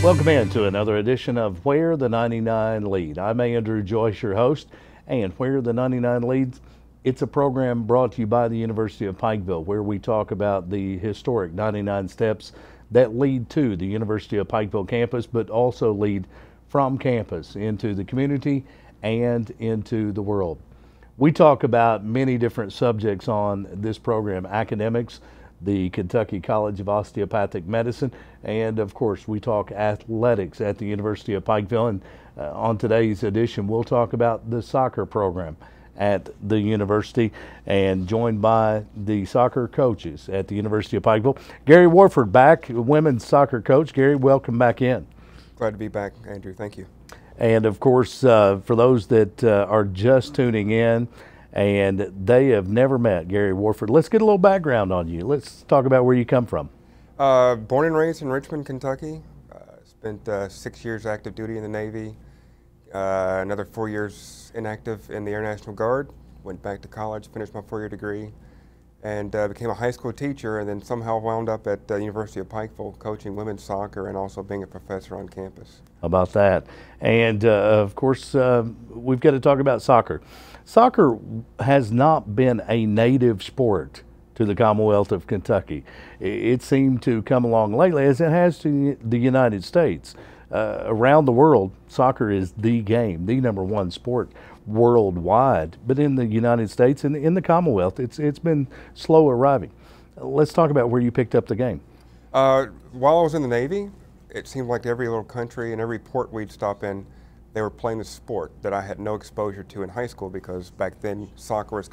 Welcome in to another edition of Where the 99 Lead. I'm Andrew Joyce, your host, and Where the 99 Leads, it's a program brought to you by the University of Pikeville, where we talk about the historic 99 steps that lead to the University of Pikeville campus, but also lead from campus into the community and into the world. We talk about many different subjects on this program: academics, the Kentucky College of Osteopathic Medicine, and of course we talk athletics at the University of Pikeville. And on today's edition we'll talk about the soccer program at the university, and joined by the soccer coaches at the University of Pikeville. Gary Warford back, women's soccer coach. Gary, welcome back in. Glad to be back, Andrew. Thank you. And of course, for those that are just tuning in and they have never met Gary Warford, let's get a little background on you. Let's talk about where you come from. Born and raised in Richmond, Kentucky. Spent 6 years active duty in the Navy, another 4 years inactive in the Air National Guard. Went back to college, finished my 4-year degree, and became a high school teacher, and then somehow wound up at the University of Pikeville coaching women's soccer and also being a professor on campus. How about that? And of course, we've got to talk about soccer. Soccer has not been a native sport to the Commonwealth of Kentucky. It seemed to come along lately, as it has to the United States. Around the world, soccer is the game, the #1 sport worldwide. But in the United States and in the Commonwealth, it's been slow arriving. Let's talk about where you picked up the game. While I was in the Navy, it seemed like every little country and every port we'd stop in, they were playing the sport that I had no exposure to in high school, because back then soccer was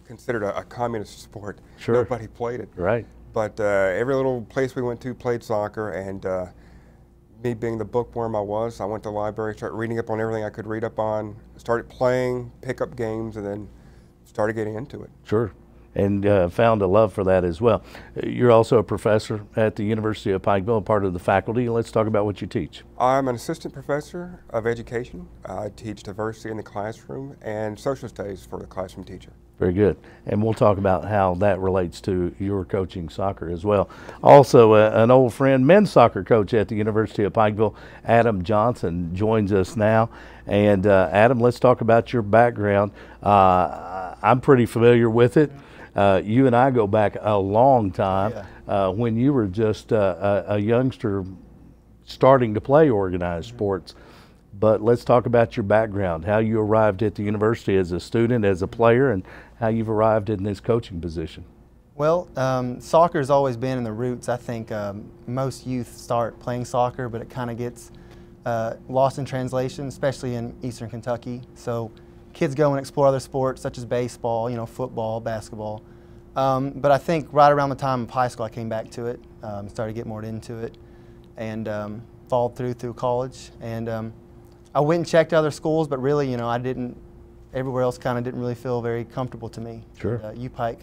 considered a communist sport. Sure. Nobody played it. Right. But every little place we went to played soccer, and me being the bookworm I was, I went to the library, started reading up on everything I could read up on, started playing, pick up games, and then started getting into it. Sure. And found a love for that as well. You're also a professor at the University of Pikeville, part of the faculty. Let's talk about what you teach. I'm an assistant professor of education. I teach diversity in the classroom and social studies for the classroom teacher. Very good. And we'll talk about how that relates to your coaching soccer as well. Also, an old friend, men's soccer coach at the University of Pikeville, Adam Johnson, joins us now. And Adam, let's talk about your background. I'm pretty familiar with it. You and I go back a long time. When you were just a youngster starting to play organized sports. But let's talk about your background, how you arrived at the university as a student, as a player, and how you've arrived in this coaching position. Well, soccer has always been in the roots. I think most youth start playing soccer, but it kind of gets lost in translation, especially in Eastern Kentucky. So kids go and explore other sports such as baseball, football, basketball. But I think right around the time of high school, I came back to it, started to get more into it, and followed through college. And I went and checked other schools, but really, I didn't. Everywhere else kind of didn't really feel very comfortable to me. Sure. UPike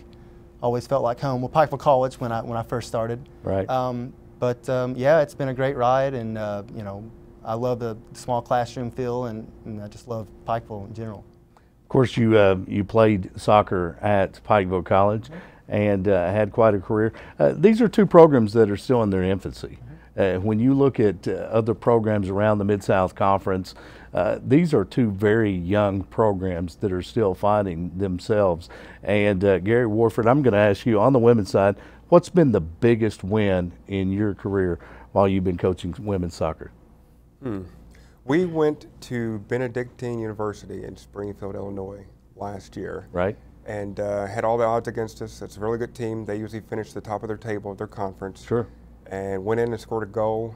always felt like home. Well, Pikeville College when I first started. Right. Yeah, it's been a great ride, and I love the small classroom feel, and I just love Pikeville in general. Of course, you played soccer at Pikeville College and had quite a career. These are two programs that are still in their infancy. When you look at other programs around the Mid-South Conference, these are two very young programs that are still finding themselves. And Gary Warford, I'm going to ask you, on the women's side, what's been the biggest win in your career while you've been coaching women's soccer? We went to Benedictine University in Springfield, Illinois last year. Right. And had all the odds against us. It's a really good team. They usually finish the top of their table at their conference. Sure. And went in and scored a goal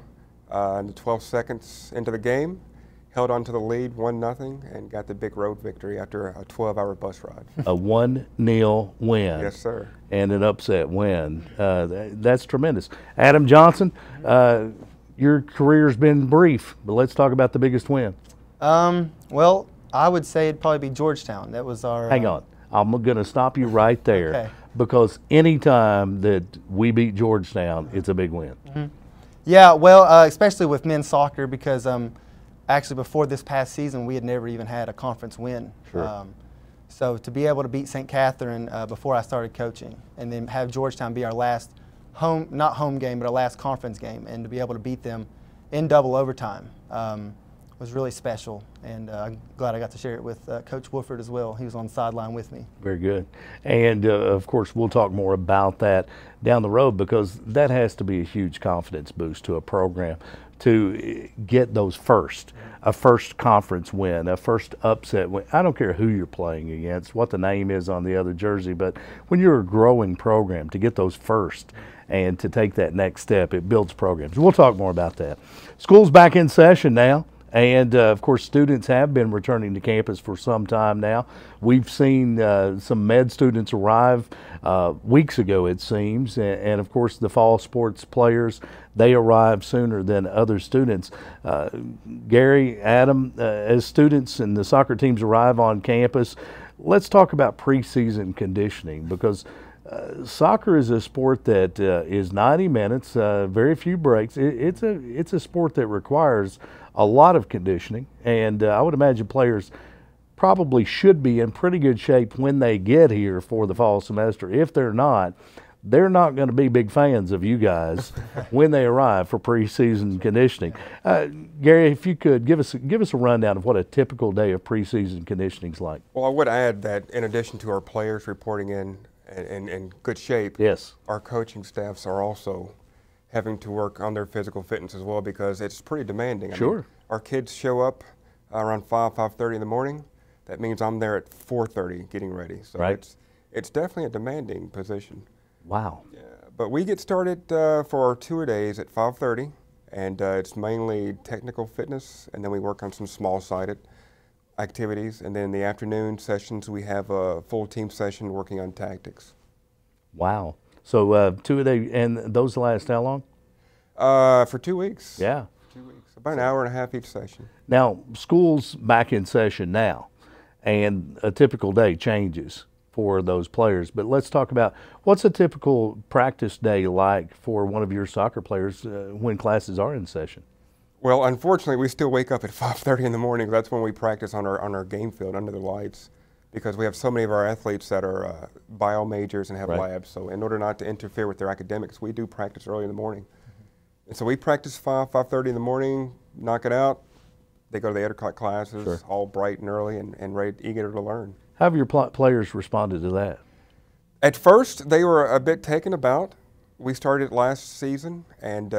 in the 12 seconds into the game, held on to the lead 1-0, and got the big road victory after a 12-hour bus ride. A 1-0 win. Yes, sir. And an upset win. That's tremendous. Adam Johnson, your career's been brief, but let's talk about the biggest win. Well, I would say it'd probably be Georgetown. That was our. Hang on. I'm going to stop you right there. Okay. Because any time that we beat Georgetown, it's a big win. Yeah, well, especially with men's soccer, because actually before this past season, we had never even had a conference win. Sure. So to be able to beat St. Catherine before I started coaching, and then have Georgetown be our last not home game, but our last conference game, and to be able to beat them in double overtime. Was really special, and I'm glad I got to share it with Coach Woodford as well. He was on the sideline with me. Very good. And of course, we'll talk more about that down the road, because that has to be a huge confidence boost to a program to get those a first conference win, a first upset win. I don't care who you're playing against, what the name is on the other jersey, but when you're a growing program, to get those first and to take that next step, it builds programs. We'll talk more about that. School's back in session now. And, of course, students have been returning to campus for some time now. We've seen some med students arrive weeks ago, it seems. And, of course, the fall sports players, they arrive sooner than other students. Gary, Adam, as students and the soccer teams arrive on campus, let's talk about preseason conditioning, because soccer is a sport that is 90 minutes, very few breaks. It's a sport that requires a lot of conditioning, and I would imagine players probably should be in pretty good shape when they get here for the fall semester. If they're not going to be big fans of you guys when they arrive for preseason conditioning. Gary, if you could give us a rundown of what a typical day of preseason conditioning is like. Well, I would add that in addition to our players reporting in good shape, yes, our coaching staffs are also having to work on their physical fitness as well, because it's pretty demanding. Sure. I mean, our kids show up around 5:30 in the morning. That means I'm there at 4:30 getting ready. So right. It's definitely a demanding position. Wow. Yeah, but we get started for our tour-a-days at 5:30, and it's mainly technical fitness, and then we work on some small-sided activities, and then in the afternoon sessions we have a full team session working on tactics. Wow. So 2 a day, and those last how long? For 2 weeks. Yeah. 2 weeks. About an hour and a half each session. Now, school's back in session now, and a typical day changes for those players. But let's talk about, what's a typical practice day like for one of your soccer players when classes are in session? Well, unfortunately, we still wake up at 5:30 in the morning. That's when we practice on our game field under the lights, because we have so many of our athletes that are bio majors and have right. labs. So in order not to interfere with their academics, we do practice early in the morning. And so we practice 5:30 in the morning, knock it out. They go to the 8 o'clock classes, sure. all bright and early and ready, eager to learn. How have your players responded to that? At first, they were a bit taken aback. We started last season, and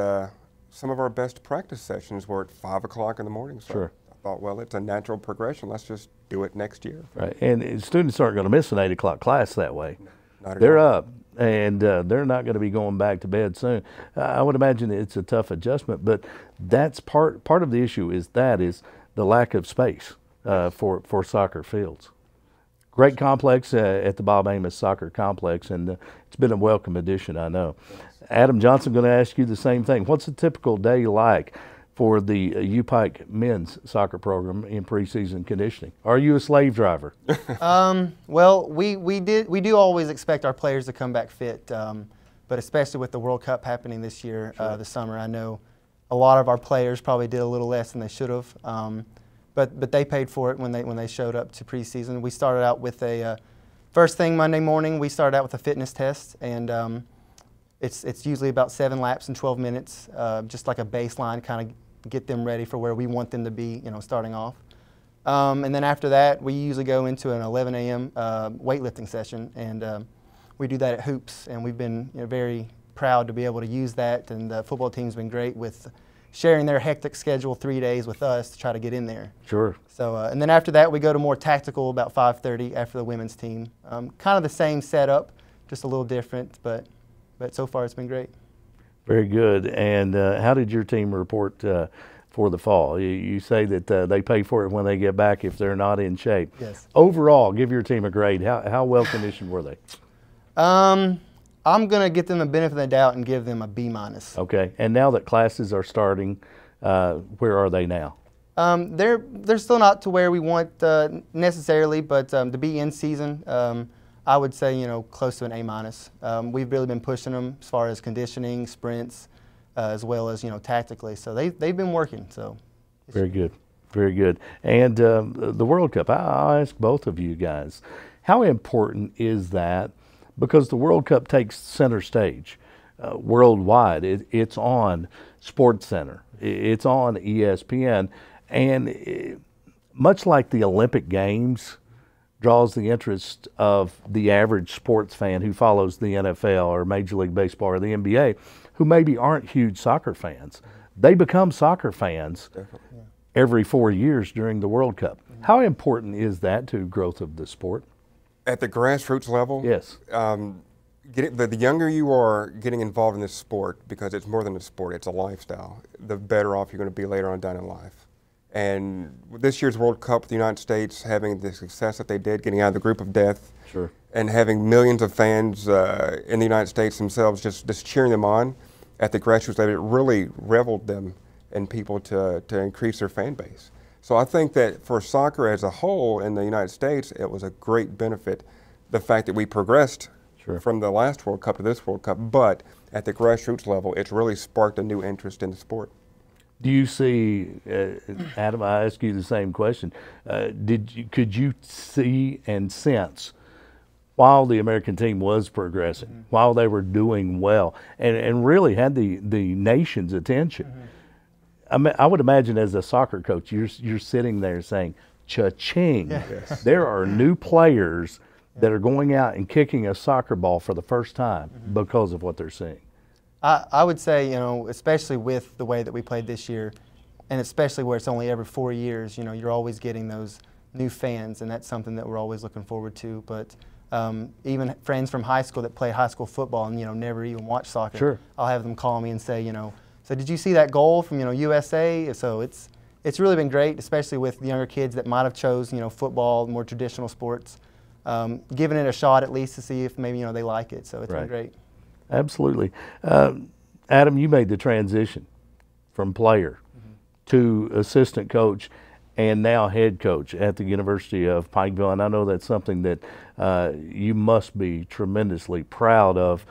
some of our best practice sessions were at 5 o'clock in the morning. So sure. I thought, well, it's a natural progression. Let's just do it next year. Right, and students aren't going to miss an 8 o'clock class that way. Not at They're all. up, and they're not going to be going back to bed soon. I would imagine it's a tough adjustment, but that's part of the issue is the lack of space for soccer fields. Great complex at the Bob Amos Soccer Complex, and it's been a welcome addition, I know. Adam Johnson, going to ask you the same thing. What's a typical day like for the U-Pike men's soccer program in preseason conditioning? Are you a slave driver? Well, we do always expect our players to come back fit, but especially with the World Cup happening this year, sure. This summer, I know a lot of our players probably did a little less than they should have, but they paid for it when they showed up to preseason. We started out with a first thing Monday morning. We started out with a fitness test, and it's usually about 7 laps in 12 minutes, just like a baseline, kind of get them ready for where we want them to be, starting off. And then after that, we usually go into an 11 a.m. Weightlifting session, and we do that at Hoops, and we've been very proud to be able to use that, and the football team's been great with sharing their hectic schedule 3 days with us to try to get in there. Sure. So, and then after that, we go to more tactical about 5:30 after the women's team. Kind of the same setup, just a little different, but so far it's been great. Very good. And how did your team report for the fall? You say that they pay for it when they get back if they're not in shape. Yes. Overall, give your team a grade. How well conditioned were they? I'm going to get them the benefit of the doubt and give them a B-. Okay. And now that classes are starting, where are they now? They're still not to where we want necessarily, but to be in season, I would say close to an A-. We've really been pushing them as far as conditioning, sprints, as well as tactically. So they've been working. So very good, very good. And the World Cup. I'll ask both of you guys, how important is that? Because the World Cup takes center stage. worldwide. It's on SportsCenter. It's on ESPN, and much like the Olympic Games draws the interest of the average sports fan who follows the NFL or Major League Baseball or the NBA, who maybe aren't huge soccer fans. They become soccer fans every 4 years during the World Cup. How important is that to growth of the sport? At the grassroots level, Yes. The younger you are getting involved in this sport, because it's more than a sport, it's a lifestyle, the better off you're going to be later on down in life. And this year's World Cup with the United States having the success that they did, getting out of the group of death, Sure. and having millions of fans in the United States themselves just cheering them on at the grassroots level, it really reveled them in people to increase their fan base. So I think that for soccer as a whole in the United States, it was a great benefit, the fact that we progressed from the last World Cup to this World Cup, but at the grassroots level, it's really sparked a new interest in the sport. Do you see, Adam, I ask you the same question, could you see and sense while the American team was progressing, while they were doing well, and really had the nation's attention? I would imagine as a soccer coach, you're sitting there saying, cha-ching, there are new players that are going out and kicking a soccer ball for the first time because of what they're seeing. I would say, you know, especially with the way that we played this year, and especially where it's only every 4 years, you know, you're always getting those new fans, and that's something that we're always looking forward to. But even friends from high school that play high school football and, you know, never even watch soccer, I'll have them call me and say, you know, so did you see that goal from, you know, USA? So it's really been great, especially with the younger kids that might have chose, you know, football, more traditional sports, giving it a shot at least to see if maybe, you know, they like it. So it's been great. Absolutely. Adam, you made the transition from player to assistant coach and now head coach at the University of Pikeville, and I know that's something that you must be tremendously proud of,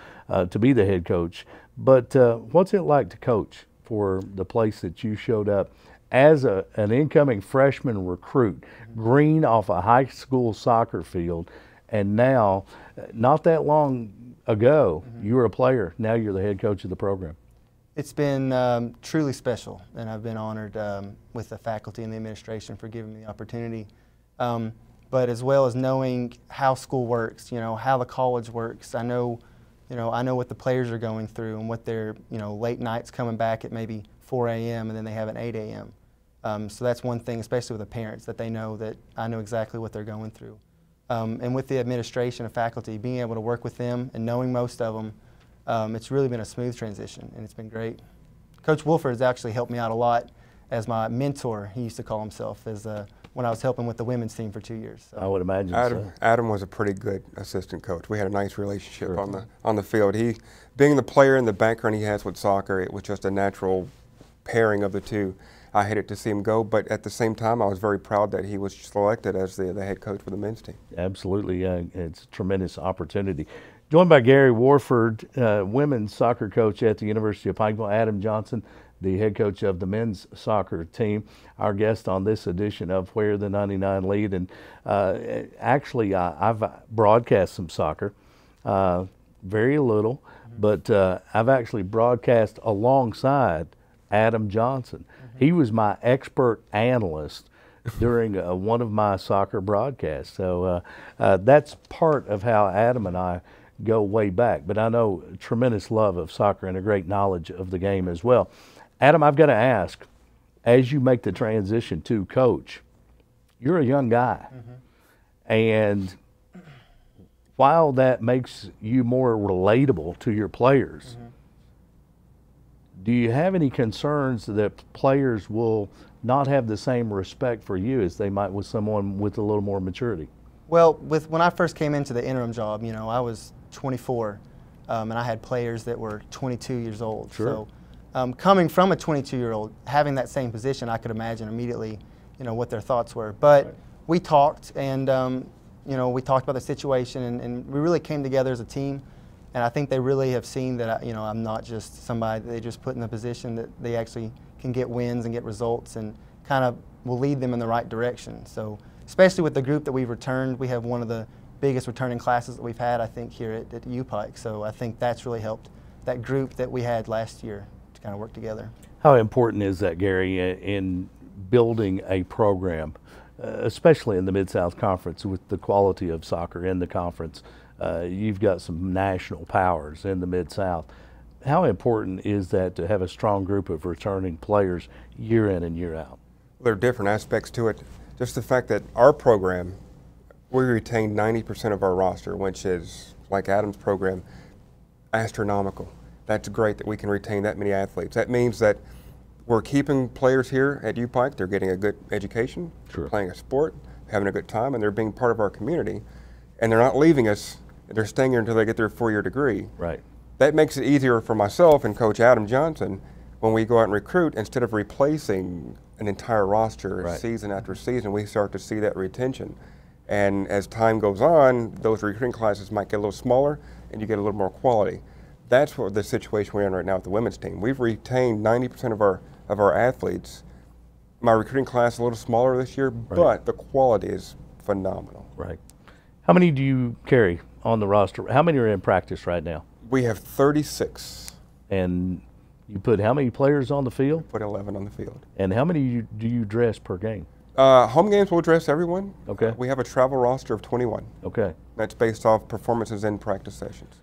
to be the head coach. But what's it like to coach for the place that you showed up as an incoming freshman recruit, green off a high school soccer field, and now, not that long ago, you were a player, now you're the head coach of the program? It's been truly special, and I've been honored with the faculty and the administration for giving me the opportunity. But as well as knowing how school works, you know, how the college works, I know what the players are going through and what their, you know, late nights coming back at maybe 4 a.m. and then they have an 8 a.m. So that's one thing, especially with the parents, that they know that I know exactly what they're going through. And with the administration and faculty, being able to work with them and knowing most of them, it's really been a smooth transition, and it's been great. Coach Wolford has actually helped me out a lot as my mentor, he used to call himself, as when I was helping with the women's team for 2 years. So. I would imagine Adam was a pretty good assistant coach. We had a nice relationship on the field. He, being the player and the background he has with soccer, it was just a natural pairing of the two. I hated to see him go, but at the same time, I was very proud that he was selected as the head coach for the men's team. Absolutely, it's a tremendous opportunity. Joined by Gary Warford, women's soccer coach at the University of Pikeville, Adam Johnson, the head coach of the men's soccer team, our guest on this edition of Where the 99 Lead. And actually, I've broadcast some soccer, very little, but I've actually broadcast alongside Adam Johnson. He was my expert analyst during one of my soccer broadcasts. So that's part of how Adam and I go way back. But I know a tremendous love of soccer and a great knowledge of the game as well. Adam, I've got to ask, as you make the transition to coach, you're a young guy. And while that makes you more relatable to your players, do you have any concerns that players will not have the same respect for you as they might with someone with a little more maturity? Well, when I first came into the interim job, you know, I was 24, and I had players that were 22 years old. Sure. So coming from a 22-year-old, having that same position, I could imagine immediately, you know, what their thoughts were. But we talked, and you know, we talked about the situation, and we really came together as a team. And I think they really have seen that, you know, I'm not just somebody that they just put in a position, that they actually can get wins and get results and kind of will lead them in the right direction. So especially with the group that we've returned, we have one of the biggest returning classes that we've had, I think, here at UPike. So I think that's really helped that group that we had last year to kind of work together. How important is that, Gary, in building a program, especially in the Mid-South Conference with the quality of soccer in the conference? You've got some national powers in the Mid-South. How important is that to have a strong group of returning players year in and year out? There are different aspects to it. Just the fact that our program, we retain 90% of our roster, which is, like Adam's program, astronomical. That's great that we can retain that many athletes. That means that we're keeping players here at UPike. They're getting a good education, Sure. playing a sport, having a good time, and they're being part of our community. And they're not leaving us. They're staying here until they get their 4-year degree. Right. That makes it easier for myself and Coach Adam Johnson when we go out and recruit. Instead of replacing an entire roster Right. season after season, we start to see that retention. And as time goes on, those recruiting classes might get a little smaller and you get a little more quality. That's what the situation we're in right now with the women's team. We've retained 90% of our athletes. My recruiting class is a little smaller this year, but the quality is phenomenal. Right. How many do you carry on the roster? How many are in practice right now? We have 36. And you put how many players on the field? Put 11 on the field. And how many do you dress per game? Home games will dress everyone. Okay. We have a travel roster of 21. Okay. That's based off performances in practice sessions.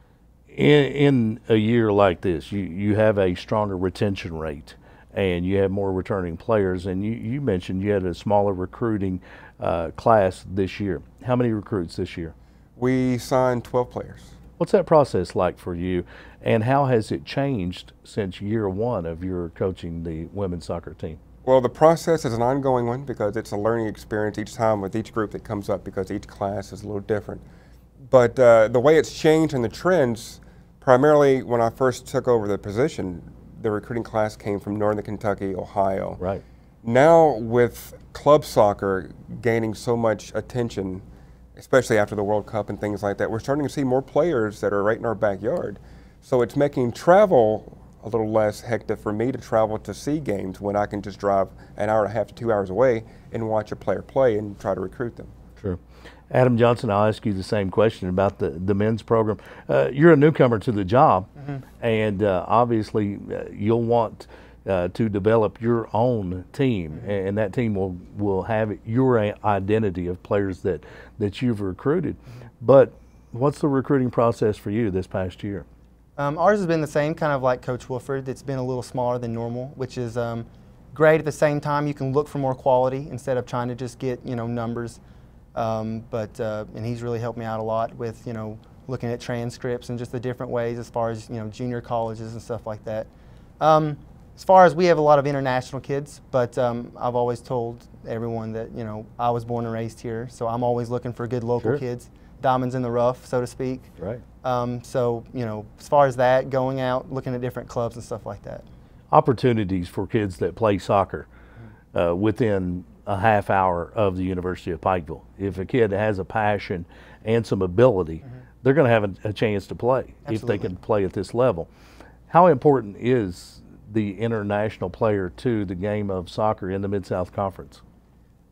In a year like this, you have a stronger retention rate and you have more returning players. And you mentioned you had a smaller recruiting class this year. How many recruits this year? We signed 12 players. What's that process like for you, and how has it changed since year one of your coaching the women's soccer team? Well, the process is an ongoing one because it's a learning experience each time with each group that comes up because each class is a little different. But the way it's changed and the trends, primarily when I first took over the position, the recruiting class came from Northern Kentucky, Ohio. Right. Now with club soccer gaining so much attention, especially after the World Cup and things like that, we're starting to see more players that are right in our backyard. So it's making travel a little less hectic for me to travel to see games when I can just drive an hour and a half to 2 hours away and watch a player play and try to recruit them. True. Adam Johnson, I'll ask you the same question about the men's program. You're a newcomer to the job, and obviously you'll want to develop your own team, and that team will have your identity of players that you've recruited. But what's the recruiting process for you this past year? Ours has been the same, kind of like Coach Wolford. It's been a little smaller than normal, which is great. At the same time, you can look for more quality instead of trying to just get numbers. And he's really helped me out a lot with looking at transcripts and just the different ways as far as junior colleges and stuff like that. As far as we have a lot of international kids, but I've always told everyone that I was born and raised here, so I'm always looking for good local kids, diamonds in the rough, so to speak. Right. So as far as that, going out, looking at different clubs and stuff like that. Opportunities for kids that play soccer within a half hour of the University of Pikeville. If a kid has a passion and some ability, they're going to have a chance to play. Absolutely. If they can play at this level. How important is the international player to the game of soccer in the Mid-South Conference?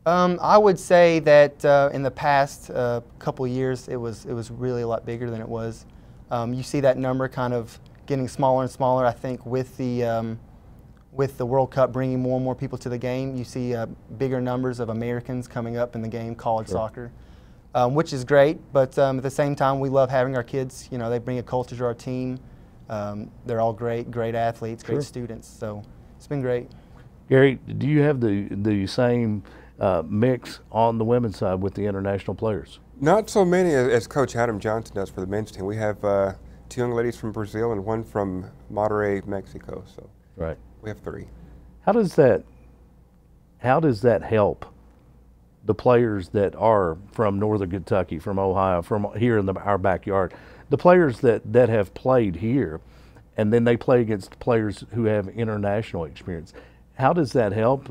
I would say that in the past couple of years, it was really a lot bigger than it was. You see that number kind of getting smaller and smaller. I think with the World Cup bringing more and more people to the game, you see bigger numbers of Americans coming up in the game, college soccer, which is great. But at the same time, we love having our kids. They bring a culture to our team. They're all great athletes, great students. So it's been great. Gary, do you have the same mix on the women's side with the international players? Not so many as Coach Adam Johnson does for the men's team. We have 2 young ladies from Brazil and 1 from Monterrey, Mexico. So Right. we have 3. How does that help the players that are from Northern Kentucky, from Ohio, from here in our backyard, the players that have played here, and then they play against players who have international experience? How does that help,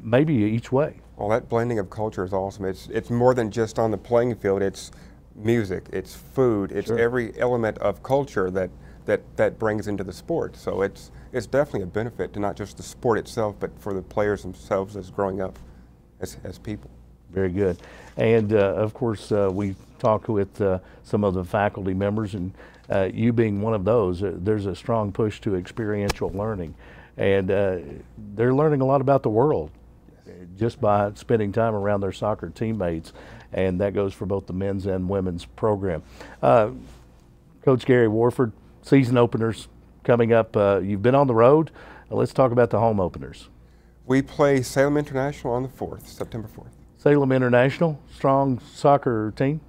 maybe each way? Well, that blending of culture is awesome. It's more than just on the playing field. It's music, it's food, it's every element of culture that brings into the sport. So it's definitely a benefit to not just the sport itself, but for the players themselves as growing up as people. Very good. And of course, we talked with some of the faculty members, and you being one of those, there's a strong push to experiential learning. And they're learning a lot about the world just by spending time around their soccer teammates. And that goes for both the men's and women's program. Coach Gary Warford, season openers coming up. You've been on the road. Let's talk about the home openers. We play Salem International on the 4th, September 4th. Salem International, strong soccer team?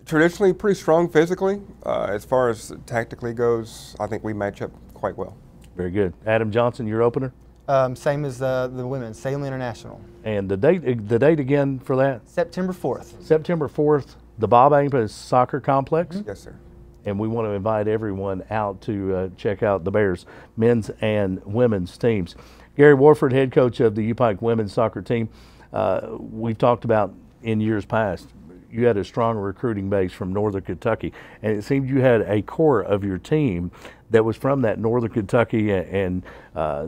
Traditionally pretty strong physically. As far as tactically goes, I think we match up quite well. Very good. Adam Johnson, your opener? Same as the women, Salem International. And the date again for that? September 4th. September 4th, the Bob Ampus Soccer Complex? Yes, sir. And we want to invite everyone out to check out the Bears men's and women's teams. Gary Warford, head coach of the U-Pike women's soccer team. We've talked about in years past, you had a strong recruiting base from Northern Kentucky, and it seemed you had a core of your team that was from that Northern Kentucky and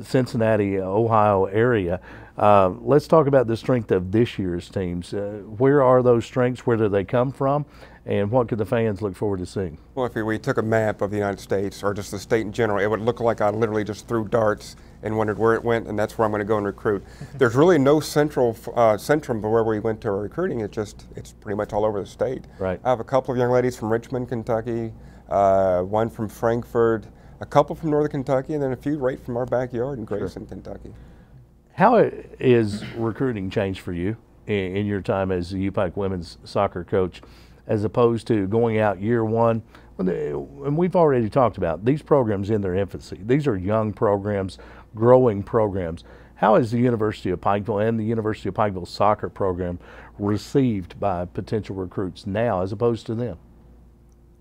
Cincinnati, Ohio area. Let's talk about the strength of this year's teams. Where are those strengths? Where do they come from? And what could the fans look forward to seeing? Well, if we took a map of the United States, or just the state in general, it would look like I literally just threw darts and wondered where it went, and that's where I'm going to go and recruit. There's really no centrum for where we went to our recruiting. It's pretty much all over the state. Right. I have a couple of young ladies from Richmond, Kentucky, one from Frankfort, a couple from Northern Kentucky, and then a few right from our backyard in Grayson, Kentucky. How is recruiting changed for you in your time as a U-Pike women's soccer coach, as opposed to going out year one? And we've already talked about these programs in their infancy. These are young programs, growing programs. How is the University of Pikeville and the University of Pikeville soccer program received by potential recruits now as opposed to then?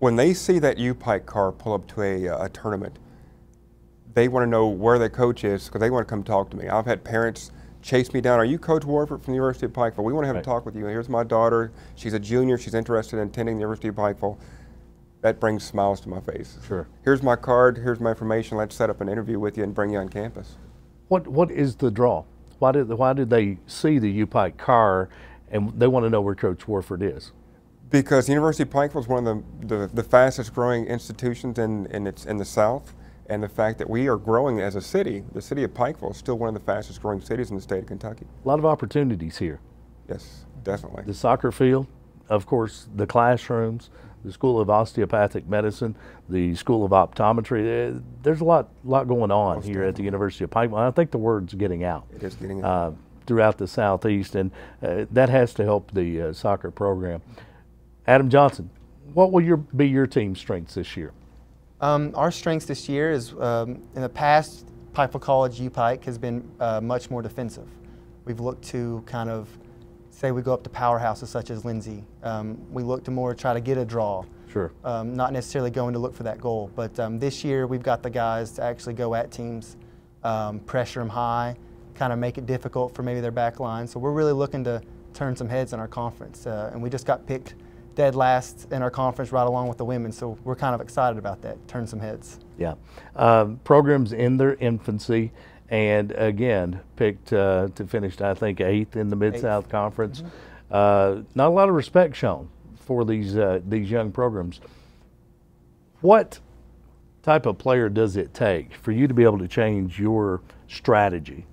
When they see that U-Pike car pull up to a tournament, they want to know where their coach is because they want to come talk to me. I've had parents chase me down. Are you Coach Warford from the University of Pikeville? We want to have a talk with you. Here's my daughter. She's a junior. She's interested in attending the University of Pikeville. That brings smiles to my face. Sure. Here's my card. Here's my information. Let's set up an interview with you and bring you on campus. What is the draw? Why did they see the U-Pike car and they want to know where Coach Warford is? Because the University of Pikeville is one of the fastest growing institutions in the South. And the fact that we are growing as a city, the city of Pikeville is still one of the fastest growing cities in the state of Kentucky. A lot of opportunities here. Yes, definitely. The soccer field, of course, the classrooms, the School of Osteopathic Medicine, the School of Optometry. There's a lot going on here at the University of Pikeville. I think the word's getting out. It is getting out. Throughout the Southeast, and that has to help the soccer program. Adam Johnson, what will be your team's strengths this year? Our strengths this year is, in the past, Pikeville College U-Pike has been much more defensive. We've looked to kind of, say we go up to powerhouses such as Lindsay. We look to more try to get a draw. Sure. Not necessarily going to look for that goal. But this year we've got the guys to actually go at teams, pressure them high, kind of make it difficult for maybe their back line. So we're really looking to turn some heads in our conference. And we just got picked dead last in our conference right along with the women, so we're kind of excited about that, turn some heads. Yeah. Programs in their infancy, and again, picked to finish, I think, 8th in the Mid-South Conference. Not a lot of respect shown for these young programs. What type of player does it take for you to be able to change your strategy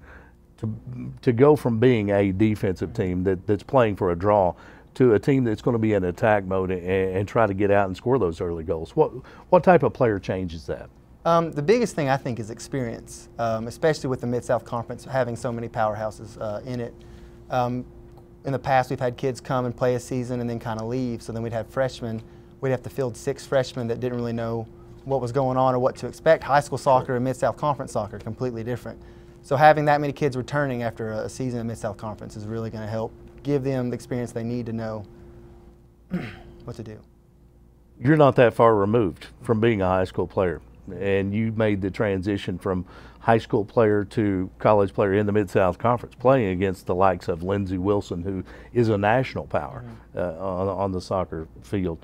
to go from being a defensive team that's playing for a draw to a team that's going to be in attack mode and try to get out and score those early goals? What type of player changes that? The biggest thing I think is experience, especially with the Mid-South Conference having so many powerhouses in it. In the past, we've had kids come and play a season and then kind of leave, so then we'd have freshmen. We'd have to field 6 freshmen that didn't really know what was going on or what to expect. High school soccer and Mid-South Conference soccer are completely different. So having that many kids returning after a season in Mid-South Conference is really going to help give them the experience they need to know what to do. You're not that far removed from being a high school player, and you made the transition from high school player to college player in the Mid-South Conference, playing against the likes of Lindsey Wilson, who is a national power on the soccer field.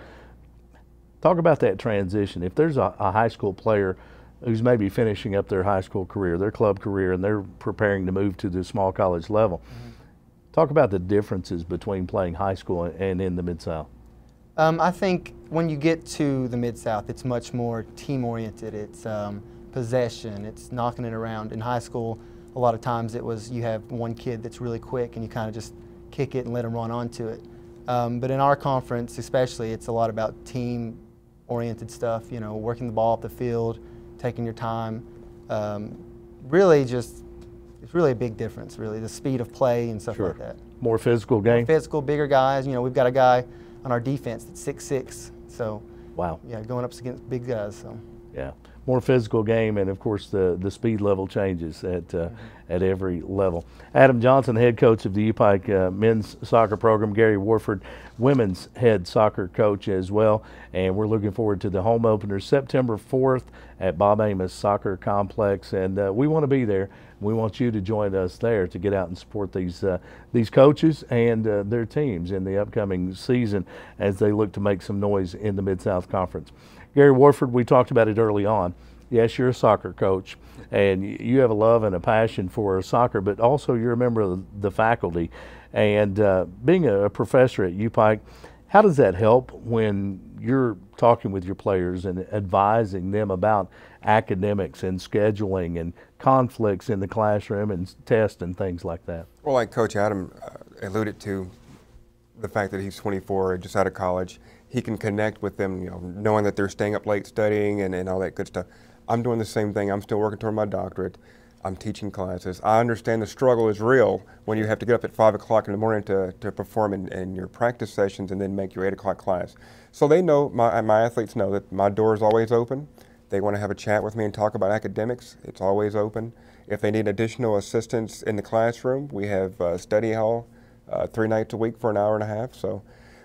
Talk about that transition. If there's a high school player who's maybe finishing up their high school career, their club career, and they're preparing to move to the small college level, talk about the differences between playing high school and in the Mid-South. I think when you get to the Mid-South, it's much more team-oriented. It's possession. It's knocking it around. In high school, a lot of times it was you have one kid that's really quick and you kind of just kick it and let them run onto it. But in our conference especially, it's a lot about team-oriented stuff, you know, working the ball up the field, taking your time. Really just, it's really a big difference, really, the speed of play and stuff Sure. like that. More physical game? More physical, bigger guys. You know, we've got a guy on our defense that's 6'6", so Wow. yeah, going up against big guys. So Yeah, more physical game, and of course the speed level changes at every level. Adam Johnson, head coach of the U-Pike men's soccer program. Gary Warford, women's head soccer coach as well. And we're looking forward to the home opener September 4th at Bob Amos Soccer Complex, and we want to be there. We want you to join us there to get out and support these coaches and their teams in the upcoming season as they look to make some noise in the Mid-South Conference. Gary Warford, we talked about it early on. Yes, you're a soccer coach, and you have a love and a passion for soccer, but also you're a member of the faculty. And being a professor at U-Pike, how does that help when you're talking with your players and advising them about academics and scheduling and conflicts in the classroom and tests and things like that? Well, like Coach Adam alluded to, the fact that he's 24, just out of college, he can connect with them, you know, knowing that they're staying up late studying and all that good stuff. I'm doing the same thing. I'm still working toward my doctorate. I'm teaching classes. I understand the struggle is real when you have to get up at 5 o'clock in the morning to perform in your practice sessions and then make your 8 o'clock class. So they know, my athletes know that my door is always open. They want to have a chat with me and talk about academics. It's always open. If they need additional assistance in the classroom, we have study hall 3 nights a week for an hour and a half. So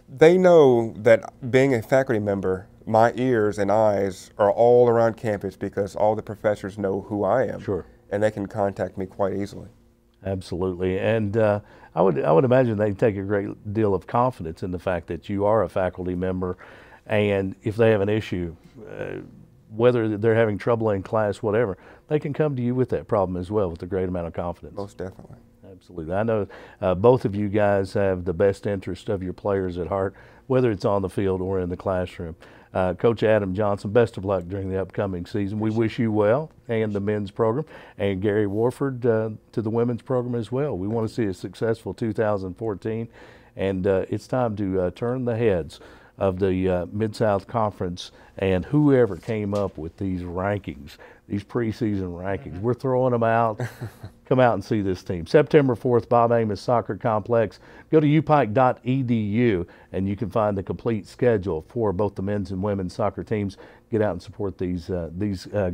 they know that being a faculty member, my ears and eyes are all around campus because all the professors know who I am. Sure. And they can contact me quite easily. Absolutely, and I would imagine they take a great deal of confidence in the fact that you are a faculty member, and if they have an issue, whether they're having trouble in class, whatever, they can come to you with that problem as well with a great amount of confidence. Most definitely. Absolutely. I know both of you guys have the best interest of your players at heart, whether it's on the field or in the classroom. Coach Adam Johnson, best of luck during the upcoming season. We wish you well and the men's program, and Gary Warford to the women's program as well. We want to see a successful 2014, and it's time to turn the heads of the Mid-South Conference and whoever came up with these rankings, these preseason rankings. We're throwing them out. Come out and see this team. September 4th, Bob Amos Soccer Complex. Go to upike.edu and you can find the complete schedule for both the men's and women's soccer teams. Get out and support these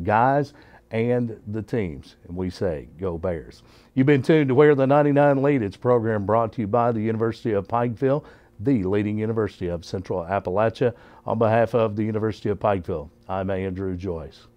guys and the teams. And we say, go Bears. You've been tuned to Where the 99 Lead. It's a program brought to you by the University of Pikeville, the leading university of Central Appalachia. On behalf of the University of Pikeville, I'm Andrew Joyce.